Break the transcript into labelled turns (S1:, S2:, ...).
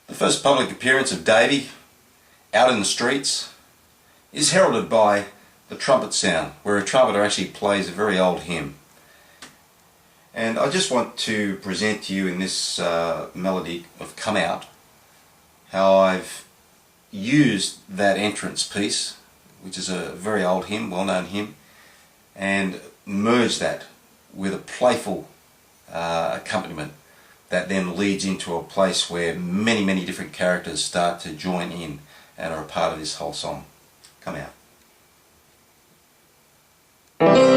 S1: The first public appearance of Davey out in the streets is heralded by the trumpet sound, where a trumpeter actually plays a very old hymn. And I just want to present to you in this melody of Come Out how I've used that entrance piece, which is a very old hymn, well-known hymn, and merged that with a playful accompaniment that then leads into a place where many different characters start to join in and are a part of this whole song. Come Out.